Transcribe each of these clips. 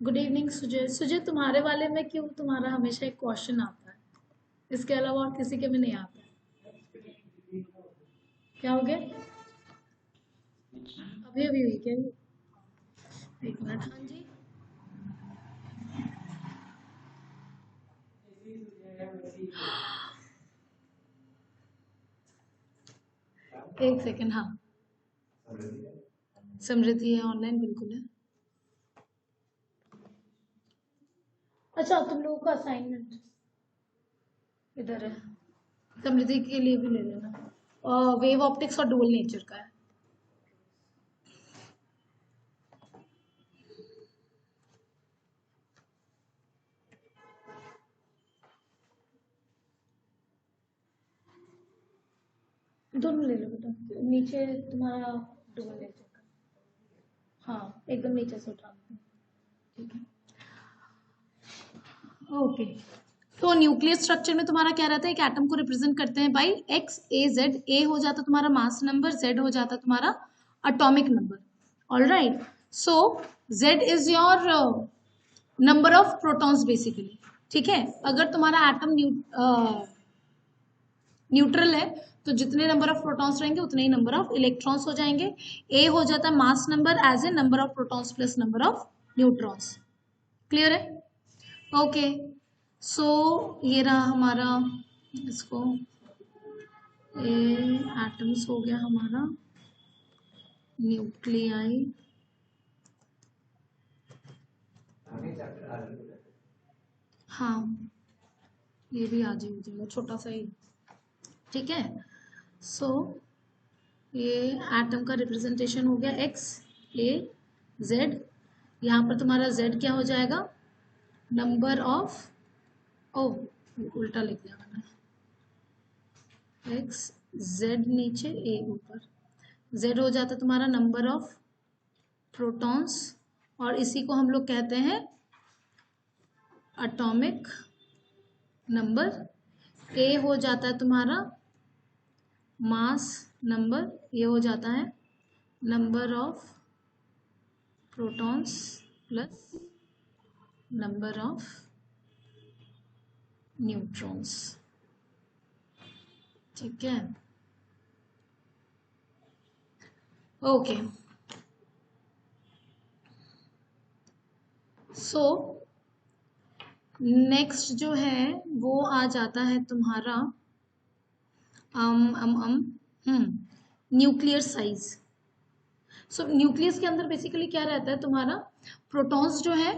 Good evening Sujay. Sujay, तुम्हारे वाले में क्यों तुम्हारा हमेशा एक क्वेश्चन आता है? इसके अलावा और किसी के में नहीं आता है? क्या हो गया? अभी अभी हुई क्या ये? एक मिनट। हाँ जी, एक सेकेंड। हाँ, समृद्धि है, ऑनलाइन बिल्कुल है। अच्छा, तुम लोगों का असाइनमेंट इधर है, समृद्धि के लिए भी ले लेना। वेव ऑप्टिक्स और डुअल नेचर का है। दोनों ले लो बेटा, नीचे तुम्हारा डुअल नेचर का। हाँ, एकदम नीचे से उठा लो। ठीक है, ओके। तो न्यूक्लियर स्ट्रक्चर में तुम्हारा क्या रहता है? एक एटम को रिप्रेजेंट करते हैं बाई एक्स ए जेड। ए हो जाता तुम्हारा मास नंबर, जेड हो जाता तुम्हारा atomic number. All right, so Z is your number of protons basically. ठीक है, अगर तुम्हारा एटम न्यूट्रल है तो जितने नंबर ऑफ प्रोटॉन्स रहेंगे उतने ही नंबर ऑफ इलेक्ट्रॉन्स हो जाएंगे। ए हो जाता है mass number as A number of protons plus number of neutrons. Clear है? ओके, सो ये रहा हमारा, इसको ए एटम्स हो गया हमारा, न्यूक्लियाई। हाँ, ये भी आज ही हो जाएगा, छोटा सा ही। ठीक है, सो ये एटम का रिप्रेजेंटेशन हो गया एक्स ए जेड। यहाँ पर तुम्हारा जेड क्या हो जाएगा? नंबर ऑफ, ओ उल्टा लिख दिया मैंने, एक्स जेड नीचे ए ऊपर। जेड हो जाता तुम्हारा नंबर ऑफ प्रोटॉन्स, और इसी को हम लोग कहते हैं एटॉमिक नंबर। ए हो जाता है तुम्हारा मास नंबर, ये हो जाता है number of protons plus number of neutrons. ठीक है, ओके। सो नेक्स्ट जो है वो आ जाता है तुम्हारा न्यूक्लियर साइज। सो न्यूक्लियस के अंदर बेसिकली क्या रहता है तुम्हारा? प्रोटॉन्स जो है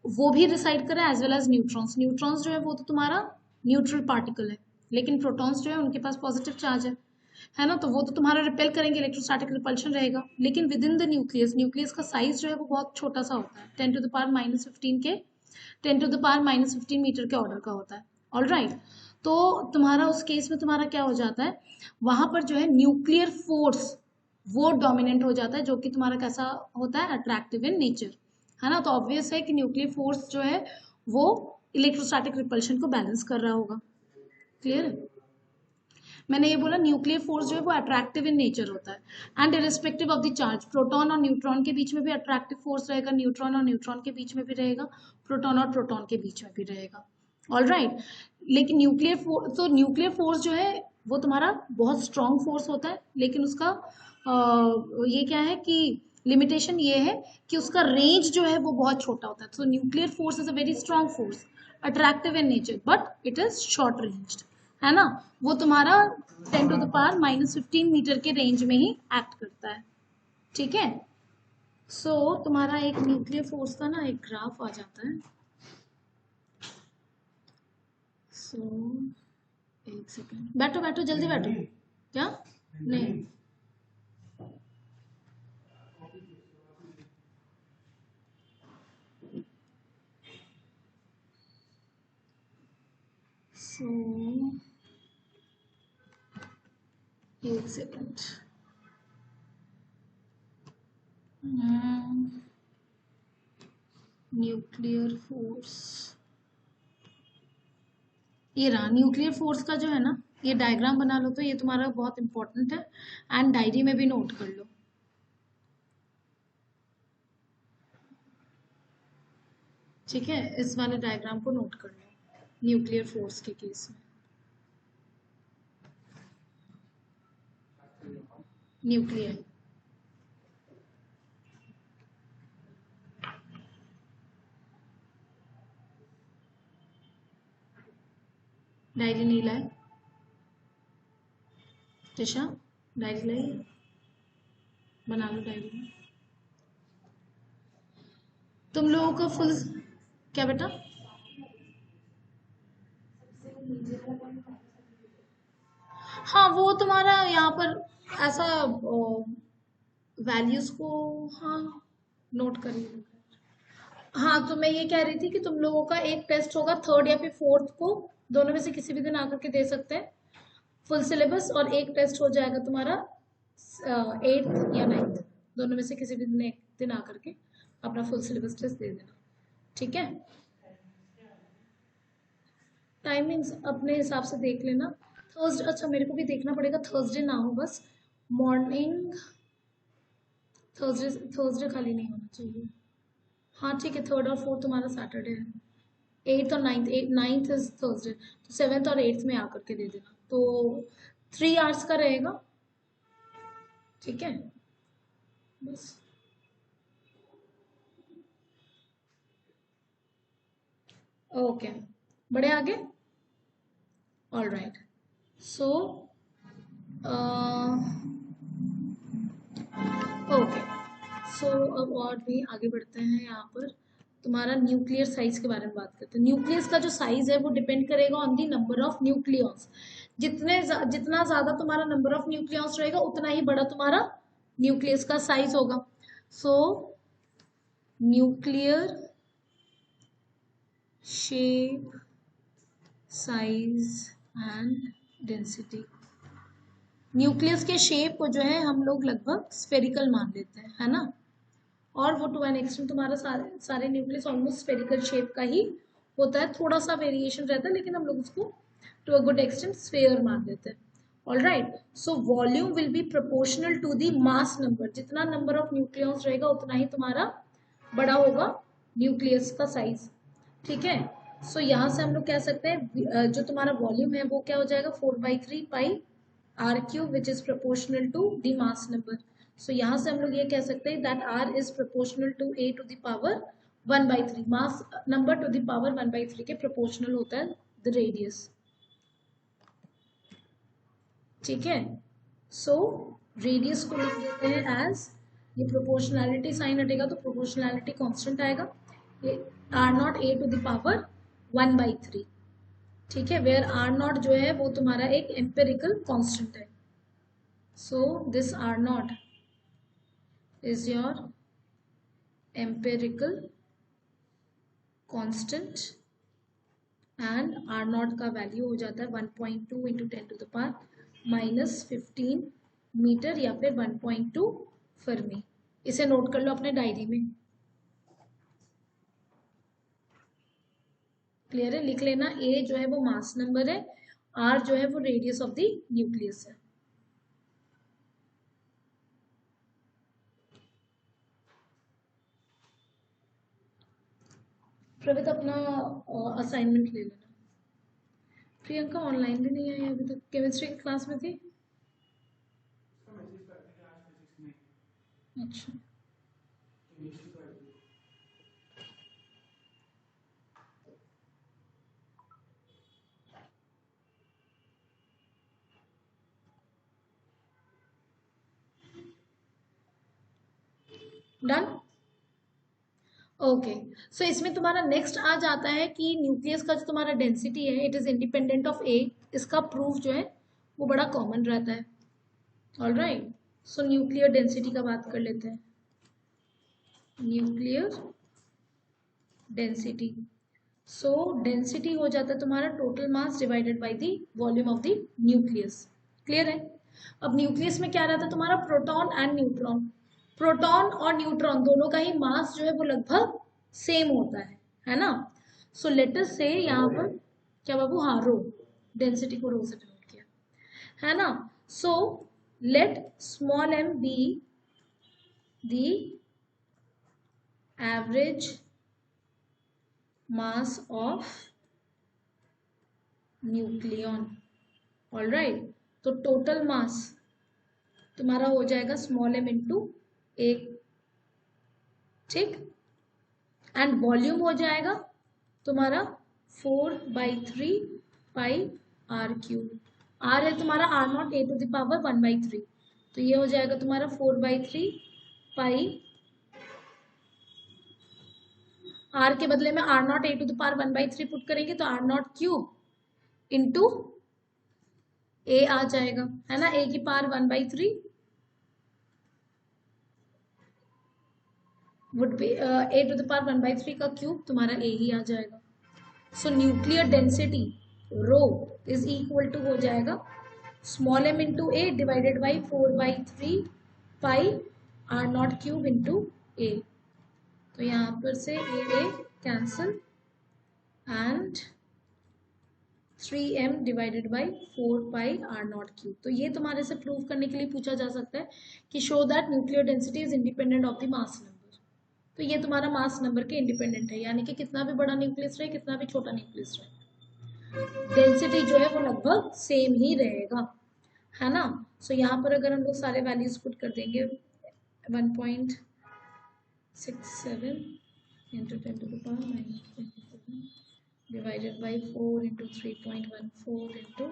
वो भी रिसाइड कर रहा है as well as neutrons. Neutrons जो है वो तो तुम्हारा न्यूट्रल पार्टिकल है, लेकिन प्रोटॉन्स जो है उनके पास पॉजिटिव चार्ज है ना, तो वो तो तुम्हारा रिपेल करेंगे, इलेक्ट्रोस्टैटिक रिपल्शन रहेगा। लेकिन with in the nucleus, nucleus का साइज जो है वो बहुत छोटा सा होता है, 10⁻⁻15 के 10⁻⁻15 मीटर के ऑर्डर का होता है। ऑल राइट, तो तुम्हारा उस केस में तुम्हारा क्या हो जाता है, वहां पर जो है न्यूक्लियर फोर्स वो डोमिनेंट हो जाता है, जो कि तुम्हारा कैसा होता है? अट्रैक्टिव इन नेचर, है ना। तो ऑब्वियस है कि न्यूक्लियर फोर्स जो है वो इलेक्ट्रोस्टैटिक रिपल्शन को बैलेंस कर रहा होगा। क्लियर है? मैंने ये बोला न्यूक्लियर फोर्स जो है वो अट्रैक्टिव इन नेचर होता है and irrespective of the charge. Proton और न्यूट्रॉन के बीच में भी अट्रैक्टिव फोर्स रहेगा, न्यूट्रॉन और न्यूट्रॉन के बीच में भी रहेगा, प्रोटॉन और प्रोटॉन के बीच में भी रहेगा। ऑल राइट, लेकिन न्यूक्लियर फोर्स, तो न्यूक्लियर फोर्स जो है वो तुम्हारा बहुत स्ट्रॉन्ग फोर्स होता है, लेकिन उसका ये क्या है कि लिमिटेशन ये है कि उसका रेंज जो है वो बहुत छोटा होता है। तो nuclear force is a very strong force, attractive in nature, but it is short ranged, है ना। वो तुम्हारा 10⁻⁻15 मीटर के रेंज में ही एक्ट करता है। ठीक है, सो तुम्हारा एक न्यूक्लियर फोर्स का ना एक ग्राफ आ जाता है। सो एक सेकेंड, बैठो बैठो जल्दी बैठो। क्या? नहीं, सो एक सेकेंड। न्यूक्लियर फोर्स, ये रहा न्यूक्लियर फोर्स का जो है ना, ये डायग्राम बना लो तो ये तुम्हारा बहुत इंपॉर्टेंट है, एंड डायरी में भी नोट कर लो। ठीक है, इस वाले डायग्राम को नोट कर लो न्यूक्लियर फोर्स के केस में। न्यूक्लियर डायरी नहीं लाए टिशा, डायरी लाई, बना लो डायरी में। तुम लोगों का फुल क्या बेटा? हाँ वो तुम्हारा यहाँ पर ऐसा वैल्यूज को, हाँ नोट करिए। हाँ तो मैं ये कह रही थी कि तुम लोगों का एक टेस्ट होगा थर्ड या फिर फोर्थ को, दोनों में से किसी भी दिन आकर के दे सकते हैं फुल सिलेबस, और एक टेस्ट हो जाएगा तुम्हारा 8th या 9th, दोनों में से किसी भी दिन एक दिन आकर के अपना फुल सिलेबस टेस्ट दे देना, ठीक है? टाइमिंग्स अपने हिसाब से देख लेना। थर्सडे, अच्छा मेरे को भी देखना पड़ेगा थर्सडे ना हो बस मॉर्निंग, थर्सडे थर्सडे खाली नहीं होना चाहिए। हाँ ठीक है, थर्ड और फोर्थ तुम्हारा सैटरडे है, 8th और 9th, 9th इज थर्सडे, तो 7th और 8th में आकर के दे देना, तो 3 आवर्स का रहेगा, ठीक है? बस ओके, बड़े आगे, ऑल राइट। सो ओके, सो अब और भी आगे बढ़ते हैं। यहाँ पर तुम्हारा न्यूक्लियर साइज के बारे में बात करते हैं। न्यूक्लियस का जो साइज है वो डिपेंड करेगा on the number of nucleons. जितना ज्यादा तुम्हारा नंबर ऑफ न्यूक्लियॉन्स रहेगा उतना ही बड़ा तुम्हारा न्यूक्लियस का साइज होगा। सो nuclear shape, size and density. Nucleus के शेप को जो है हम लोग लगभग स्फेरिकल मान लेते हैं, है ना? और वो टू एन एक्सटेंट तुम्हारा सारे न्यूक्लियस ऑलमोस्ट स्फेरिकल शेप का ही होता है, थोड़ा सा वेरिएशन रहता है लेकिन हम लोग उसको to a good extent sphere मान लेते हैं। All right, so volume will be proportional to the mass number. जितना नंबर ऑफ न्यूक्लियस रहेगा उतना ही तुम्हारा बड़ा होगा न्यूक्लियस का साइज, ठीक है? सो यहाँ से हम लोग कह सकते हैं जो तुम्हारा वॉल्यूम है वो क्या हो जाएगा, 4/3 pi R cube which is proportional to the mass number. So यहाँ से हम लोग ये कह सकते हैं that R is proportional to A to the power 1/3, mass number to the power 1/3 के प्रोपोर्शनल होता है द रेडियस, ठीक है? सो रेडियस को लिख देते हैं एज, ये प्रोपोर्शनैलिटी साइन हटेगा तो प्रोपोर्शनैलिटी कांस्टेंट आएगा, ये R not A to the power 1/3, ठीक है? वेयर आर नॉट जो है वो तुम्हारा एक एम्पेरिकल कांस्टेंट है। So this R not is your empirical constant and R not का वैल्यू हो जाता है 1.2 × 10⁻⁻15 मीटर या फिर 1.2 फर्मी। इसे नोट कर लो अपने डायरी में, क्लियर है? लिख लेना, ए जो है वो मास नंबर है, आर जो है वो रेडियस ऑफ द न्यूक्लियस है। प्रवित अपना असाइनमेंट ले लेना। प्रियंका ऑनलाइन भी नहीं आई अभी तक, केमिस्ट्री की क्लास में थी। अच्छा डन, ओके। सो इसमें तुम्हारा नेक्स्ट आ जाता है कि न्यूक्लियस का जो तुम्हारा डेंसिटी है इट इज इंडिपेंडेंट ऑफ ए। इसका प्रूफ जो है वो बड़ा कॉमन रहता है। ऑल राइट, सो न्यूक्लियर डेंसिटी का बात कर लेते हैं। न्यूक्लियर डेंसिटी, सो डेंसिटी हो जाता है तुम्हारा total mass divided by the volume of the nucleus, clear है? अब न्यूक्लियस में क्या रहता है तुम्हारा, प्रोटॉन एंड न्यूट्रॉन। प्रोटॉन और न्यूट्रॉन दोनों का ही मास जो है वो लगभग सेम होता है ना? सो लेट अस से यहाँ पर क्या बाबू, हाँ रो, डेंसिटी को रो से डिनोट किया, है ना? So let small m be the average mass of nucleon. Alright, तो टोटल मास तुम्हारा हो जाएगा स्मॉल m इंटू ए, ठीक, एंड वॉल्यूम हो जाएगा तुम्हारा 4/3 पाई आर क्यूब। आर है तुम्हारा R not A to the power 1/3, तो ये हो जाएगा तुम्हारा 4/3 पाई, आर के बदले में R not A to the power 1/3 put करेंगे तो R not cube into A आ जाएगा, है ना, ए की power 1/3 would be A to the power 1/3 का क्यूब तुम्हारा ए ही आ जाएगा। So nuclear density rho is equal to हो जाएगा small m into A divided by 4/3 pi R not cube into A. तो यहाँ पर से A cancel and 3m divided by 4 pi R not cube. तो ये तुम्हारे से प्रूव करने के लिए पूछा जा सकता है कि show that nuclear density is independent of the mass number. तो ये तुम्हारा मास नंबर के इंडिपेंडेंट है, यानी कि कितना भी बड़ा न्यूक्लियस रहे कितना भी छोटा न्यूक्लियस रहे, डेंसिटी जो है वो लगभग सेम ही रहेगा, है ना। सो यहाँ पर अगर हम लोग सारे वैल्यूज पुट कर देंगे 1.67 into 10 to the power -27 divided by 4 into 3.14 into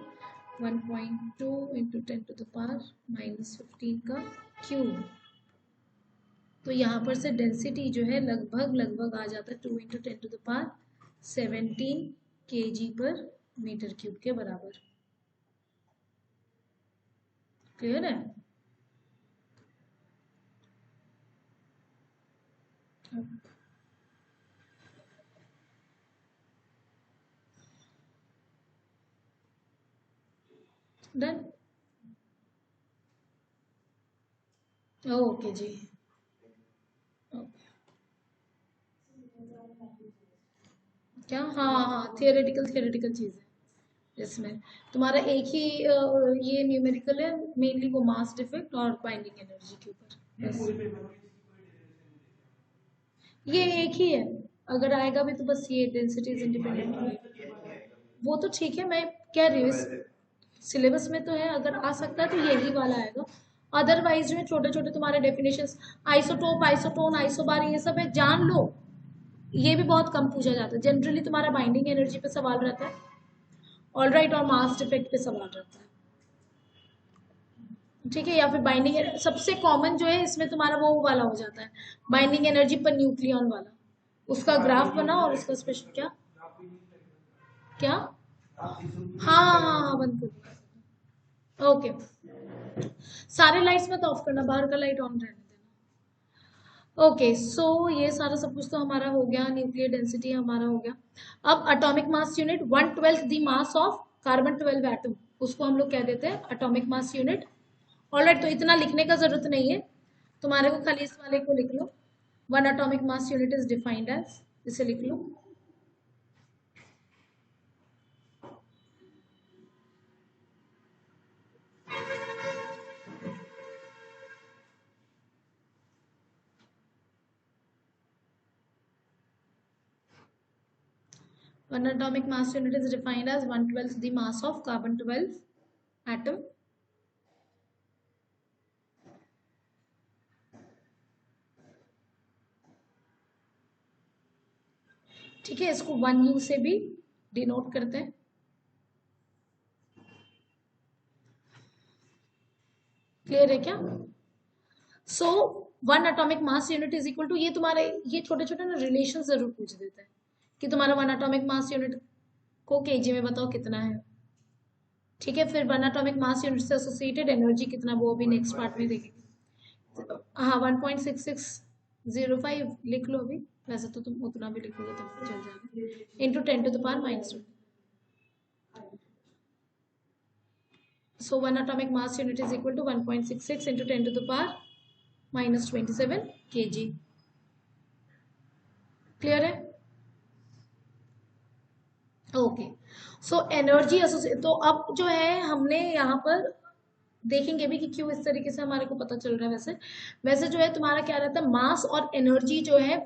1.2 into 10 to the power -15 का क्यूब। तो यहाँ पर से डेंसिटी जो है लगभग आ जाता है 2 into 10 to the power 17 kg पर मीटर क्यूब के बराबर। क्लियर है? डन। ओके जी, क्या, हाँ थियोरेटिकल चीज़ है इसमें। तुम्हारा एक ही ये न्यूमेरिकल है, मेनली वो मास डिफेक्ट और बाइंडिंग एनर्जी के ऊपर बस। ये एक ही है, अगर आएगा भी तो बस ये डेंसिटी इज इंडिपेंडेंट, वो तो ठीक है, मैं कह रही हूँ सिलेबस में तो है, अगर आ सकता है तो यही वाला आएगा। अदरवाइज जो है छोटे छोटे तुम्हारे डेफिनेशंस, आइसोटोप, आइसोटोन, आइसोबार, ये सब है, जान लो। ये भी बहुत कम पूछा जाता है, जनरली तुम्हारा बाइंडिंग एनर्जी पे सवाल रहता है, ऑलराइट, और मास डिफेक्ट पे सवाल रहता है, ठीक है, या फिर बाइंडिंग सबसे कॉमन जो है इसमें तुम्हारा वो वाला हो जाता है, बाइंडिंग एनर्जी पर न्यूक्लियन वाला, उसका ग्राफ बना और उसका स्पेशल क्या क्या, हाँ बंद कर दिया। ओके, सारे लाइट्स मत ऑफ करना, बाहर का लाइट ऑन रहने देना। ओके, सो ये सारा सब कुछ तो हमारा हो गया, न्यूक्लियर डेंसिटी हमारा हो गया। अब atomic mass unit 1/12 the mass of carbon 12 atom, उसको हम लोग कह देते हैं एटॉमिक मास यूनिट। ऑलराइट, तो इतना लिखने का जरूरत नहीं है तुम्हारे को, खाली इस वाले को लिख लो, 1 atomic mass unit is defined as, इसे लिख लो। One atomic mass unit is defined as 1/12 the mass of carbon 12 atom. ठीक है, इसको 1U से भी डिनोट करते हैं। क्लियर है क्या? So 1 atomic mass unit is equal to, ये तुम्हारे ये छोटे छोटे ना रिलेशन जरूर पूछ देता है कि तुम्हारा 1 एटॉमिक मास यूनिट को केजी में बताओ कितना है, ठीक है, फिर 1 एटॉमिक मास यूनिट से एसोसिएटेड एनर्जी कितना, वो अभी नेक्स्ट पार्ट में देखेंगे। हाँ 1.6605 लिख लो अभी, वैसे तो तुम उतना भी लिखोगे तब चल जाएगा, into 10 to the power -2। So 1 atomic mass unit is equal to 1.66 into 10 to the power -27 kg। Clear है? ओके, सो एनर्जी एसोसिएट, तो अब जो है हमने यहाँ पर देखेंगे भी कि क्यों इस तरीके से हमारे को पता चल रहा है। वैसे जो है तुम्हारा क्या रहता है, मास और एनर्जी जो है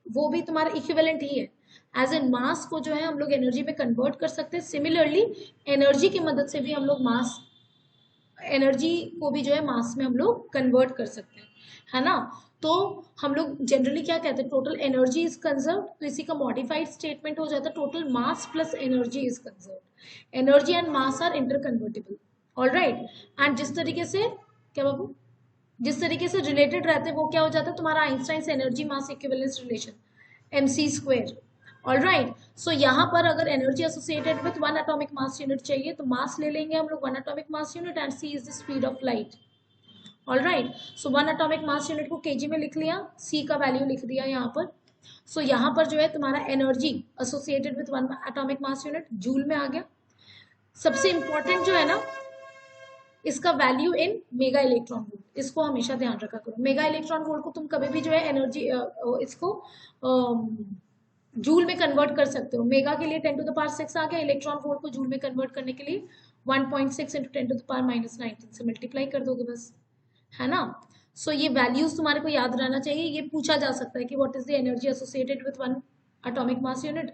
वो भी तुम्हारा इक्विवेलेंट ही है, एज ए मास को जो है हम लोग एनर्जी में कन्वर्ट कर सकते हैं। सिमिलरली एनर्जी की मदद से भी हम लोग मास, एनर्जी को भी जो है मास में हम लोग कन्वर्ट कर सकते हैं, है ना। तो हम लोग जनरली क्या कहते हैं, टोटल एनर्जी इज कंजर्व, तो इसी का मॉडिफाइड स्टेटमेंट हो जाता है total mass plus energy is conserve. Energy and mass are interconvertible, alright. And जिस तरीके से, क्या बाबू, जिस तरीके से रिलेटेड रहते हैं वो क्या हो जाता है तुम्हारा Einstein energy mass equivalence relation mc²। Alright, so यहाँ पर अगर energy associated with 1 atomic mass unit चाहिए तो मास ले लेंगे हम लोग 1 atomic mass unit and c is the speed of light. Alright, so 1 atomic mass unit को kg में लिख लिया, c का वैल्यू लिख दिया यहाँ पर। सो यहाँ पर जो है तुम्हारा energy associated with 1 atomic mass unit joule में आ गया। सबसे इंपॉर्टेंट जो है ना इसका value in mega electron volt, इसको हमेशा ध्यान रखा करो। मेगा इलेक्ट्रॉन वोल्ट को तुम कभी भी जो है एनर्जी इसको जूल में कन्वर्ट कर सकते हो। मेगा के लिए 10 to the power 6 आ गया, इलेक्ट्रॉन वोल्ट को जूल में कन्वर्ट करने के लिए 1.6 × 10 to the power -19 से मल्टीप्लाई कर दोगे बस, है ना। सो ये वैल्यूज तुम्हारे को याद रहना चाहिए। ये पूछा जा सकता है कि what is the energy associated with 1 atomic mass unit,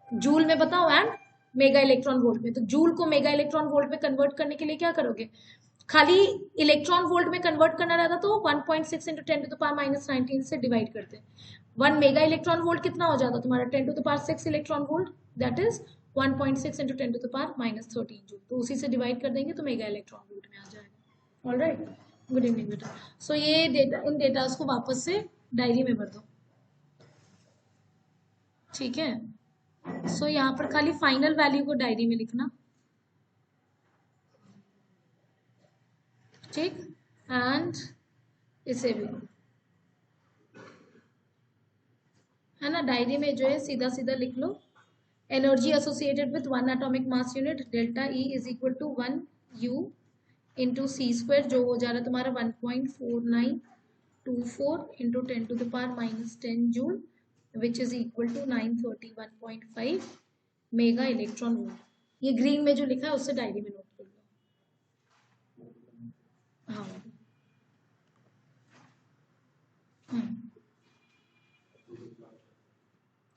joule में बताओ एंड मेगा इलेक्ट्रॉन वोल्ट में। तो जूल को मेगा इलेक्ट्रॉन वोल्ट में कन्वर्ट करने के लिए क्या करोगे, खाली इलेक्ट्रॉन वोल्ट में कन्वर्ट करना रहता तो 1.6 × 10 to the power -19 से डिवाइड करते। 1 मेगा इलेक्ट्रॉन वोल्ट कितना हो जाता तुम्हारा 10 to the power 6 electron volt, that is 1.6 × 10 to the power -13 joule. तो उसी से डिवाइड कर देंगे तो मेगा इलेक्ट्रॉन वोल्ट में आ जाएगा। ऑलराइट, गुड इवनिंग बेटा। सो ये डेटा, इन डेटास को वापस से डायरी में भर दो, ठीक है। सो यहाँ पर खाली फाइनल वैल्यू को डायरी में लिखना, ठीक। एंड इसे भी, है ना, डायरी में जो है सीधा सीधा लिख लो energy associated with 1 atomic mass unit delta E is equal to 1 u into c², जो हो जा रहा है तुम्हारा 1.4924 into 10 to the power -10 joule, which is equal to 931.5 mega electron volt. ये ग्रीन में जो लिखा है उससे डायरी में नोट कर लो। हाँ,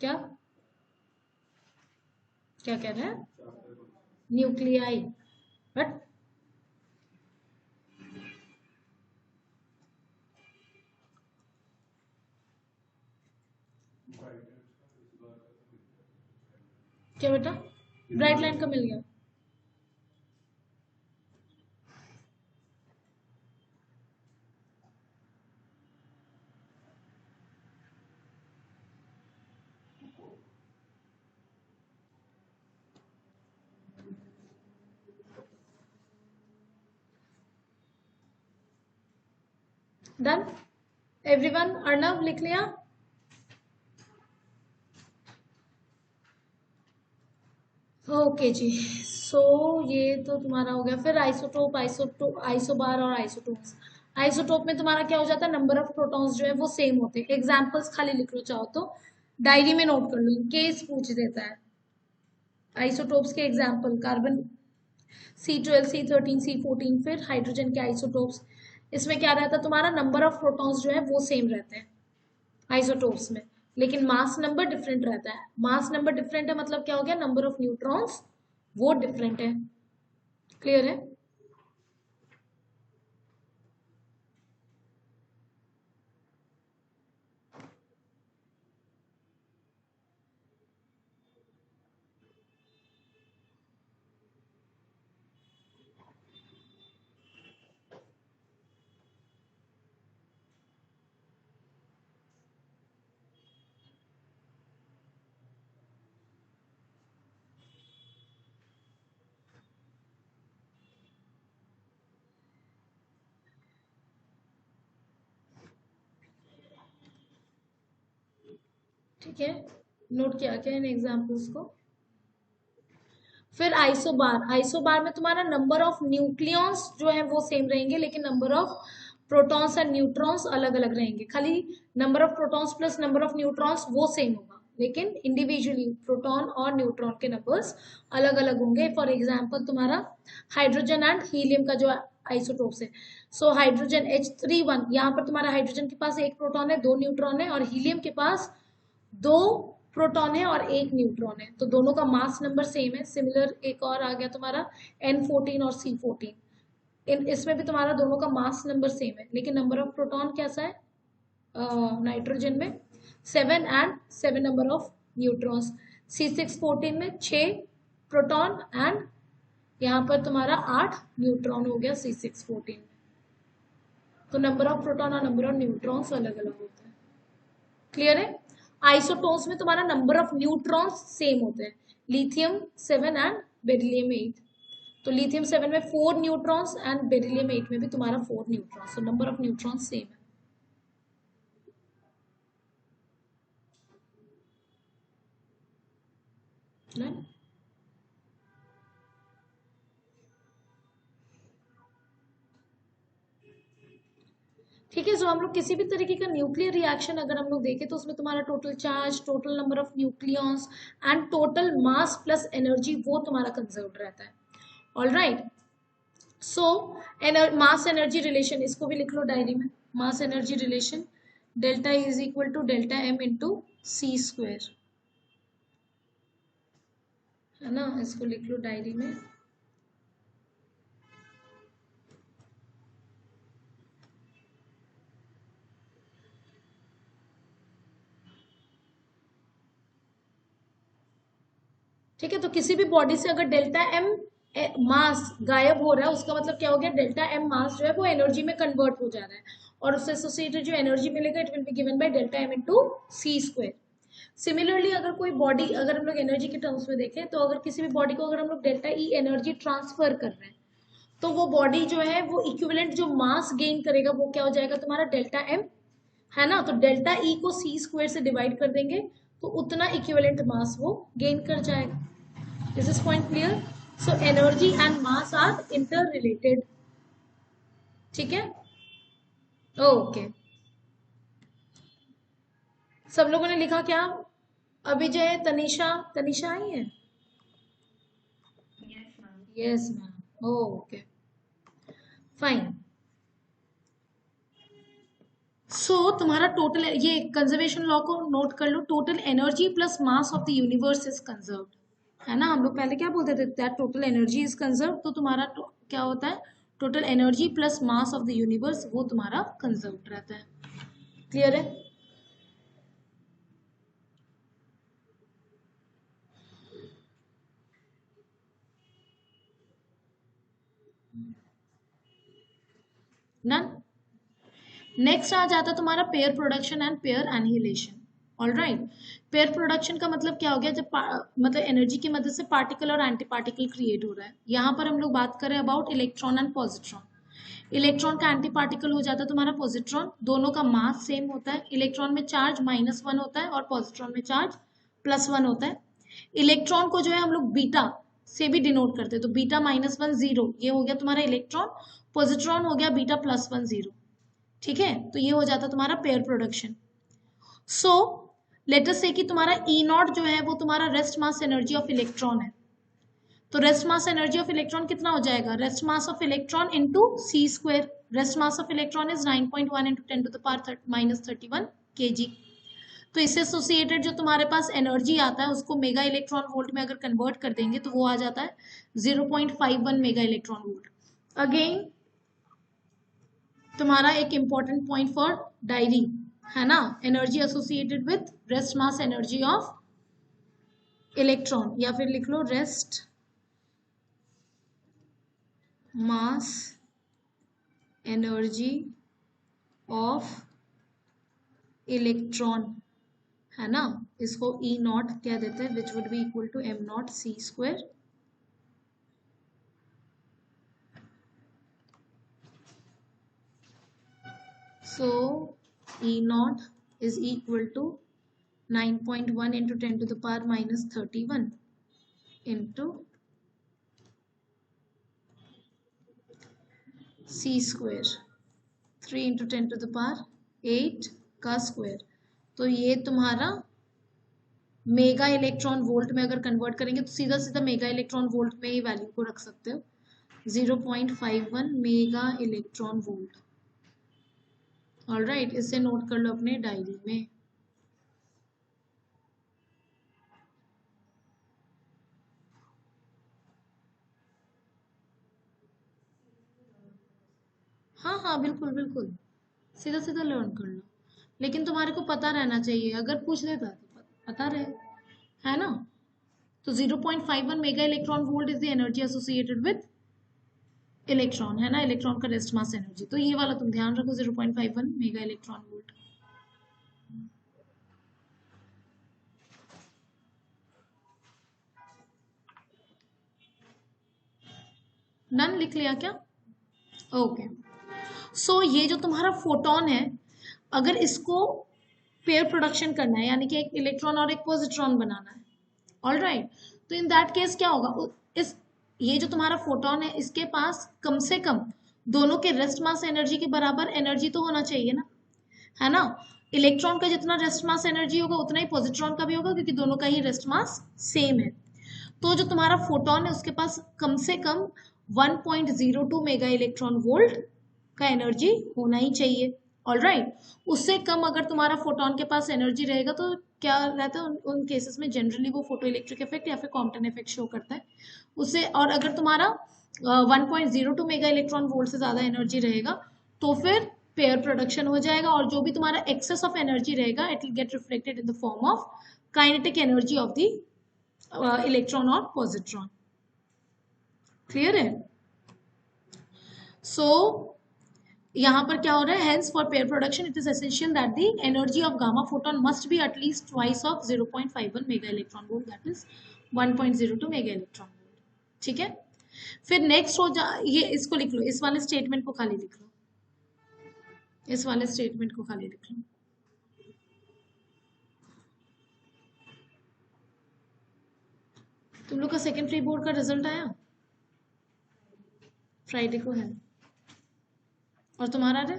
क्या क्या कह रहे हैं, न्यूक्लियाई, बट क्या बेटा, ब्राइट लाइन का मिल गया। डन एवरीवन, अर्नव लिख लिया। ओके जी, सो ये तो तुम्हारा हो गया। फिर आइसोटोप, आइसोबार और आइसोटोप्स। आइसोटोप में तुम्हारा क्या हो जाता है, नंबर ऑफ प्रोटॉन्स जो है वो सेम होते हैं। एग्जांपल्स खाली लिख लो, चाहो तो डायरी में नोट कर लो, केस पूछ देता है। आइसोटोप्स के example, carbon C12, C13, C14। फिर हाइड्रोजन के आइसोटोप्स, इसमें क्या रहता है तुम्हारा, नंबर ऑफ प्रोटॉन्स जो है वो सेम रहते हैं आइसोटोप्स में, लेकिन मास नंबर डिफरेंट रहता है। मास नंबर डिफरेंट है मतलब क्या हो गया, नंबर ऑफ न्यूट्रॉन्स वो डिफरेंट है। क्लियर है। ठीक है, नोट किया क्या इन एग्जाम्पल्स को। फिर आइसोबार, आइसोबार में तुम्हारा नंबर ऑफ न्यूक्लियॉन्स जो है वो सेम रहेंगे, लेकिन number of protons and neutrons अलग अलग रहेंगे। खाली number of protons plus number of neutrons वो सेम होगा, लेकिन इंडिविजुअली प्रोटॉन और न्यूट्रॉन के नंबर्स अलग अलग होंगे। फॉर एग्जाम्पल तुम्हारा हाइड्रोजन एंड हीलियम का जो आइसोटोप्स है, सो हाइड्रोजन H31, यहाँ पर तुम्हारा हाइड्रोजन के पास एक प्रोटॉन है, 2 न्यूट्रॉन है, और हीलियम के पास 2 प्रोटॉन है और एक न्यूट्रॉन है, तो दोनों का मास नंबर सेम है। सिमिलर एक और आ गया तुम्हारा N14 और C14, इसमें भी तुम्हारा दोनों का मास नंबर सेम है, लेकिन नंबर ऑफ प्रोटॉन कैसा है नाइट्रोजन में 7 and 7 number of neutrons. C614 में 6 प्रोटॉन एंड यहाँ पर तुम्हारा 8 न्यूट्रॉन हो गया C614 में। तो नंबर ऑफ प्रोटॉन और नंबर ऑफ न्यूट्रॉन्स अलग अलग होते हैं। क्लियर है? आइसोटोन्स में तुम्हारा नंबर ऑफ न्यूट्रॉन्स सेम होते हैं, लिथियम 7 एंड बेरिलियम 8। तो लिथियम 7 में 4 न्यूट्रॉन्स एंड बेरिलियम 8 में भी तुम्हारा 4 न्यूट्रॉन्स, तो नंबर ऑफ न्यूट्रॉन्स सेम है। ठीक है। जो हम लोग किसी भी तरीके का न्यूक्लियर रिएक्शन अगर हम लोग देखें तो उसमें तुम्हारा total charge, total number of nucleons and total mass plus energy वो तुम्हारा कंजर्व रहता है। All right, so mass energy relation इसको भी लिख लो डायरी में। Mass energy relation delta is equal to delta M into C square, है ना, इसको लिख लो डायरी में। ठीक है, तो किसी भी बॉडी से अगर डेल्टा एम मास गायब हो रहा है उसका मतलब क्या हो गया, डेल्टा एम मास जो है वो एनर्जी में कन्वर्ट हो जा रहा है, और उससे एसोसिएटेड जो एनर्जी मिलेगा it will be given by delta M into C square. Similarly अगर कोई बॉडी, अगर हम लोग एनर्जी के टर्म्स में देखें तो अगर किसी भी बॉडी को अगर हम लोग डेल्टा ई एनर्जी ट्रांसफर कर रहे हैं तो वो बॉडी जो है वो इक्विवेलेंट जो मास गेन करेगा वो क्या हो जाएगा तुम्हारा डेल्टा एम, है ना। तो डेल्टा ई को सी स्क्वायर से डिवाइड कर देंगे तो उतना इक्विवेलेंट मास वो गेन कर जाएगा। Is this point clear? So energy and mass are interrelated. ठीक है, ओके। सब लोगों ने लिखा क्या? अभिजय, तनिषा, तनिषा आई है? Yes ma'am, okay fine. So तुम्हारा टोटल, ये कंजर्वेशन लॉ को नोट कर लो, total energy plus mass of the universe is conserved, है ना। हम लोग पहले क्या बोलते थे, that total energy is conserve, तो तुम्हारा क्या होता है, total energy plus mass of the universe वो तुम्हारा कंजर्व रहता है। क्लियर है? डन। नेक्स्ट आ जाता है तुम्हारा pair production and pair annihilation. All right, pair production का मतलब क्या हो गया, जब मतलब एनर्जी की मदद से पार्टिकल और एंटी पार्टिकल क्रिएट हो रहा है। यहाँ पर हम लोग बात करें about electron and positron. Electron का एंटी पार्टिकल हो जाता है तुम्हारा पॉजिट्रॉन, दोनों का मास सेम होता है। इलेक्ट्रॉन में चार्ज -1 होता है और पॉजिट्रॉन में चार्ज +1 होता है। इलेक्ट्रॉन को जो है हम लोग बीटा से भी डिनोट करते हैं, तो बीटा -1 0, ये हो गया तुम्हारा इलेक्ट्रॉन। पॉजिट्रॉन हो गया बीटा +1 0। ठीक है, तो ये हो जाता तुम्हारा pair production. So let us say कि तुम्हारा ई नॉट जो है वो तुम्हारा rest mass energy of electron है, तो rest mass energy of electron कितना हो जाएगा, rest mass of electron into C square. Rest mass of electron is 9.1 into 10⁻³ kg। तो इससे एसोसिएटेड जो तुम्हारे पास एनर्जी आता है उसको मेगा इलेक्ट्रॉन वोल्ट में अगर कन्वर्ट कर देंगे तो वो आ जाता है 0.51 मेगा इलेक्ट्रॉन वोल्ट। अगेन तुम्हारा एक इंपॉर्टेंट पॉइंट फॉर डायरी, है ना, energy associated with rest mass energy of electron, या फिर लिख लो rest mass energy of electron, है ना। इसको ई नॉट कह देते हैं, which would be equal to m0 c square. So E naught is equal to 9.1 into 10⁻³ into C square 3 into 10⁸ का स्क्वायर। तो ये तुम्हारा मेगा इलेक्ट्रॉन वोल्ट में अगर कन्वर्ट करेंगे तो सीधा सीधा मेगा इलेक्ट्रॉन वोल्ट में ही वैल्यू को रख सकते हो, 0.51 mega electron volt. All right, इसे नोट कर लो अपने डायरी में। हाँ हाँ, बिल्कुल बिल्कुल, सीधा सीधा लर्न कर लो, लेकिन तुम्हारे को पता रहना चाहिए, अगर पूछ लेता तो पता रहे, है ना। तो 0.51 mega electron volt is the energy associated with electron, है ना, इलेक्ट्रॉन का रेस्ट मास एनर्जी। तो ये वाला तुम ध्यान रखो, 0.51 मेगा इलेक्ट्रॉन वोल्ट। नन लिख लिया क्या? ओके। सो ये जो तुम्हारा फोटोन है, अगर इसको पेयर प्रोडक्शन करना है, यानी कि एक इलेक्ट्रॉन और एक पॉजिट्रॉन बनाना है, ऑल राइट, तो इन दैट केस क्या होगा, इस ये जो तुम्हारा फोटोन है, इसके पास कम से कम दोनों के रेस्ट मास एनर्जी के बराबर एनर्जी तो होना चाहिए ना, है ना। इलेक्ट्रॉन का जितना रेस्ट मास एनर्जी होगा उतना ही पॉजिट्रॉन का भी होगा, क्योंकि दोनों का ही रेस्ट मास सेम है। तो जो तुम्हारा फोटोन है उसके पास कम से कम 1.02 मेगा इलेक्ट्रॉन वोल्ट का एनर्जी होना ही चाहिए, ऑल राइट। उससे कम अगर तुम्हारा फोटोन के पास एनर्जी रहेगा तो क्या रहता है, उन केसेस में जनरली वो फोटो इलेक्ट्रिक इफेक्ट या फिर कॉम्पटन इफेक्ट शो करता है उससे। और अगर तुम्हारा 1.02 मेगा इलेक्ट्रॉन वोल्ट से ज्यादा एनर्जी रहेगा तो फिर पेयर प्रोडक्शन हो जाएगा, और जो भी तुम्हारा एक्सेस ऑफ एनर्जी रहेगा it will get reflected in the form of kinetic energy of the electron और पॉजिट्रॉन। क्लियर है? सो यहाँ पर क्या हो रहा है, hence for pair production it is essential that the energy of gamma photon must be at least twice of 0.51 mega electron volt, that is 1.02 mega electron volt. ठीक है, फिर नेक्स्ट हो जा, ये इसको लिख लो, इस वाले स्टेटमेंट को खाली लिख लो, इस वाले स्टेटमेंट को खाली लिख लो। तुम लोग का सेकेंड प्री बोर्ड का रिजल्ट आया? फ्राइडे को है। और तुम्हारा रे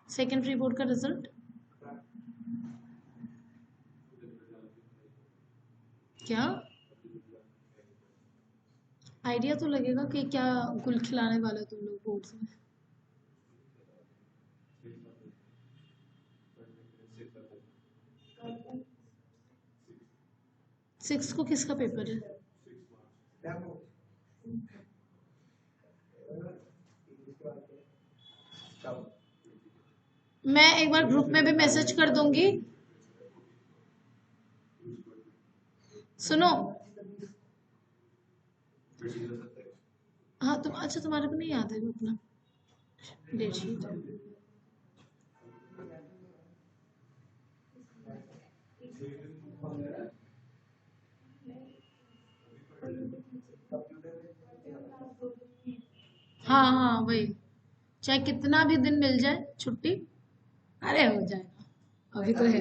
सेकेंड प्री बोर्ड का रिजल्ट क्या? आइडिया तो लगेगा कि क्या गुल खिलाने वाले तुम लोग बोर्ड्स में। सिक्स को किसका पेपर है? मैं एक बार ग्रुप में भी मैसेज कर दूंगी। सुनो, हाँ तुम, अच्छा तुम्हारे को नहीं याद है अपना डेट शीट? हाँ हाँ वही, चाहे कितना भी दिन मिल जाए छुट्टी, अरे हो जाएगा, अभी तो है।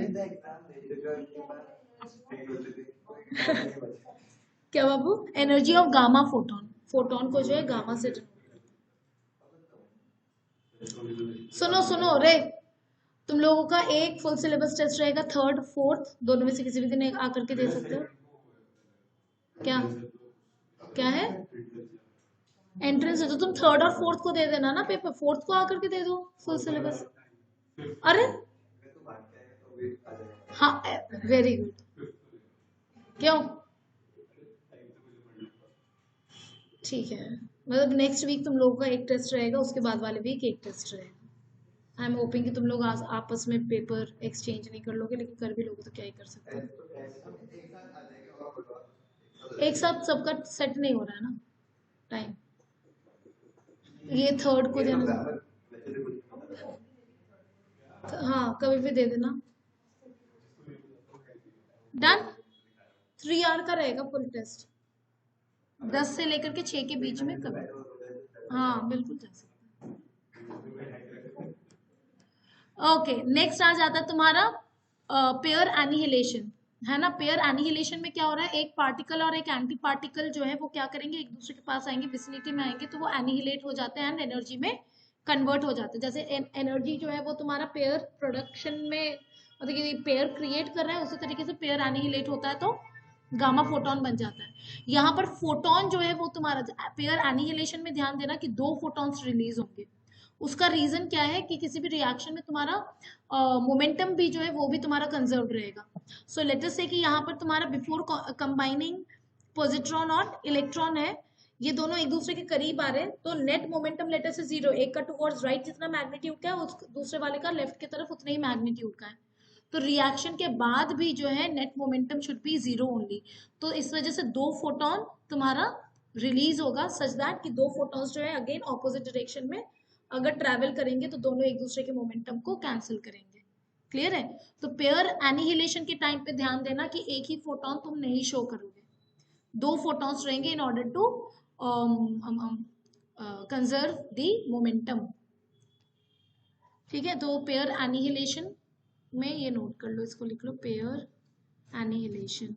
क्या बाबू? Energy of gamma photon, photon को जो है गामा से। सुनो सुनो रे, तुम लोगों का एक फुल सिलेबस टेस्ट रहेगा, थर्ड फोर्थ दोनों में से किसी भी दिन एक आकर के दे सकते हो। क्या क्या है? एंट्रेंस है तो तुम थर्ड और फोर्थ को दे देना ना पेपर, फोर्थ को आकर के दे दो फुल सिलेबस। अरे हाँ, वेरी गुड। क्यों? ठीक है, मतलब नेक्स्ट वीक तुम लोगों का एक टेस्ट रहेगा, उसके बाद वाले वीक एक टेस्ट रहेगा। आई एम होपिंग कि तुम लोग आपस में पेपर एक्सचेंज नहीं कर लोगे, लेकिन कर भी लोगे तो क्या ही कर सकते हैं। एक साथ सबका सेट नहीं हो रहा है ना टाइम, ये थर्ड को देना। हाँ कभी भी दे देना। डन। 3 आवर का रहेगा फुल टेस्ट, 10 से लेकर के 6 के बीच में कभी। हाँ बिल्कुल जा सकते। ओके, नेक्स्ट आ जाता है तुम्हारा पेयर एनिहिलेशन, है ना। पेयर एनिहिलेशन में क्या हो रहा है, एक पार्टिकल और एक एंटी पार्टिकल जो है वो क्या करेंगे, एक दूसरे के पास आएंगे, विसिनिटी में आएंगे, तो वो एनिहिलेट हो जाते हैं एंड एनर्जी में कन्वर्ट हो जाते हैं। जैसे एनर्जी जो है वो तुम्हारा पेयर प्रोडक्शन में, मतलब कि पेयर क्रिएट कर रहा है, उसी तरीके से पेयर एनिहिलेट होता है तो गामा फोटोन बन जाता है। यहाँ पर फोटोन जो है वो तुम्हारा पेयर एनिहिलेशन में ध्यान देना कि 2 फोटॉन्स रिलीज होंगे। उसका रीजन क्या है कि किसी भी रिएक्शन में तुम्हारा मोमेंटम भी जो है वो भी तुम्हारा कंजर्व रहेगा। सो लेट अस से कि यहाँ पर तुम्हारा बिफोर कंबाइनिंग पॉजिट्रॉन और इलेक्ट्रॉन है, ये दोनों एक दूसरे के करीब आ रहे हैं तो नेट मोमेंटम लेटर से 0, एक का टुवर्ड्स राइट जितना मैग्नीट्यूड का है उस दूसरे वाले का लेफ्ट की तरफ उतना ही मैग्नीट्यूड का है, तो रिएक्शन के बाद भी जो है net momentum should be 0 only. तो इस वजह से 2 फोटोन तुम्हारा रिलीज होगा सच दैट कि 2 फोटॉन्स जो है अगेन ऑपोजिट डायरेक्शन में अगर ट्रैवल करेंगे तो दोनों एक दूसरे के मोमेंटम को कैंसिल करेंगे। क्लियर है? तो पेयर एनिहिलेशन के टाइम पे ध्यान देना कि एक ही फोटोन तुम नहीं शो करोगे, 2 फोटॉन्स रहेंगे in order to conserve the momentum. ठीक है, तो पेयर एनिहिलेशन में ये नोट कर लो, इसको लिख लो पेयर एनिहिलेशन।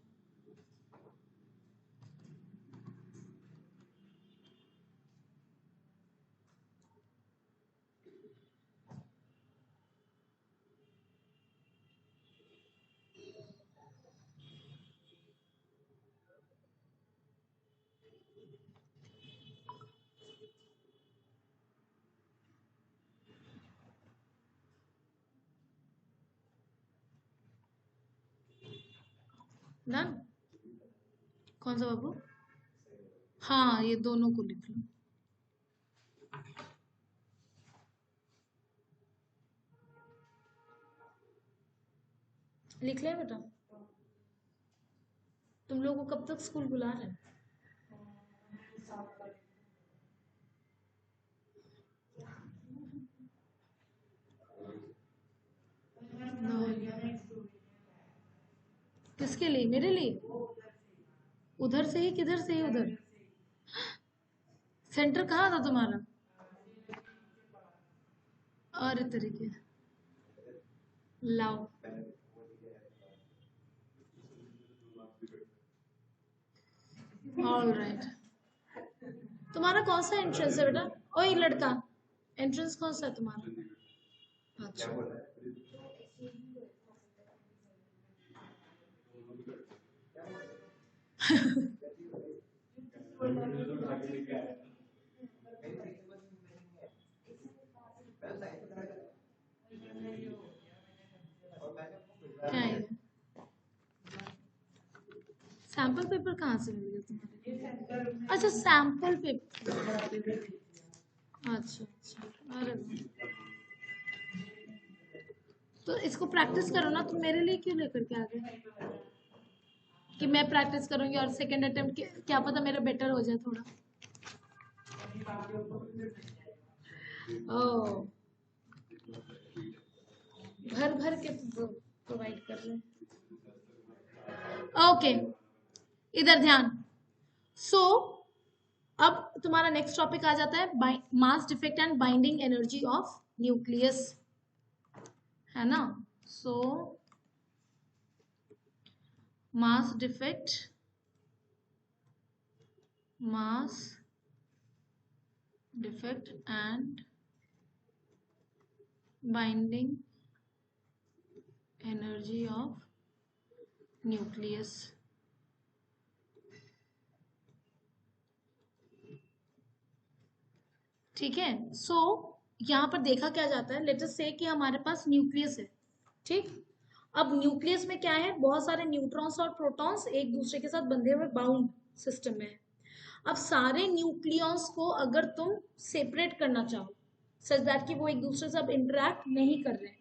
डन? कौन सा बाबू? हाँ, ये दोनों को लिख लो। लिख लिया बेटा? तुम लोगों को कब तक स्कूल बुला रहे हैं? किसके लिए? मेरे लिए? उधर से ही? किधर से ही उधर? सेंटर कहाँ था तुम्हारा? अरे तरीके, लाओ। ऑल राइट, तुम्हारा कौन सा एंट्रेंस है बेटा? ओए लड़का, एंट्रेंस कौन सा है तुम्हारा? अच्छा क्या है? सैंपल पेपर कहाँ से मिल गया तुम्हारे? अच्छा सैंपल पेपर, अच्छा अच्छा, अरे तो इसको प्रैक्टिस करो ना, तुम मेरे लिए क्यों लेकर के आ गए? कि मैं प्रैक्टिस करूंगी और सेकंड अटेम्प्ट क्या पता मेरा बेटर हो जाए थोड़ा। ओ, भर भर के प्रोवाइड कर रहे हैं। ओके, इधर ध्यान। सो अब तुम्हारा नेक्स्ट टॉपिक आ जाता है mass defect and binding energy of nucleus, है ना? So mass defect, and binding energy of nucleus. ठीक है, सो यहाँ पर देखा क्या जाता है, लेट अस से कि हमारे पास न्यूक्लियस है। ठीक, अब न्यूक्लियस में क्या है, बहुत सारे न्यूट्रॉन्स और प्रोटॉन्स एक दूसरे के साथ बंधे हुए बाउंड सिस्टम में है। अब सारे न्यूक्लियॉन्स को अगर तुम सेपरेट करना चाहो सच दैट कि वो एक दूसरे से अब इंटरेक्ट नहीं कर रहे,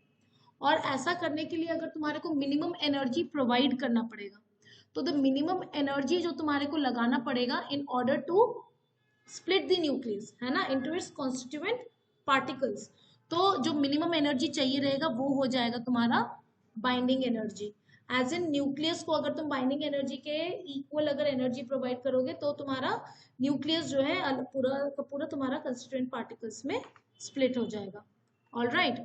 और ऐसा करने के लिए अगर तुम्हारे को मिनिमम एनर्जी प्रोवाइड करना पड़ेगा, तो द मिनिमम एनर्जी जो तुम्हारे को लगाना पड़ेगा in order to split the nucleus, है ना, इनटू इट्स कॉन्स्टिट्यूएंट पार्टिकल्स, तो जो मिनिमम एनर्जी चाहिए रहेगा वो हो जाएगा तुम्हारा बाइंडिंग एनर्जी। एज इन न्यूक्लियस को अगर तुम बाइंडिंग एनर्जी के इक्वल अगर एनर्जी प्रोवाइड करोगे तो तुम्हारा न्यूक्लियस जो है पूरा का पूरा तुम्हारा कंस्टिट्यूएंट पार्टिकल्स में स्प्लिट हो जाएगा। ऑल राइट,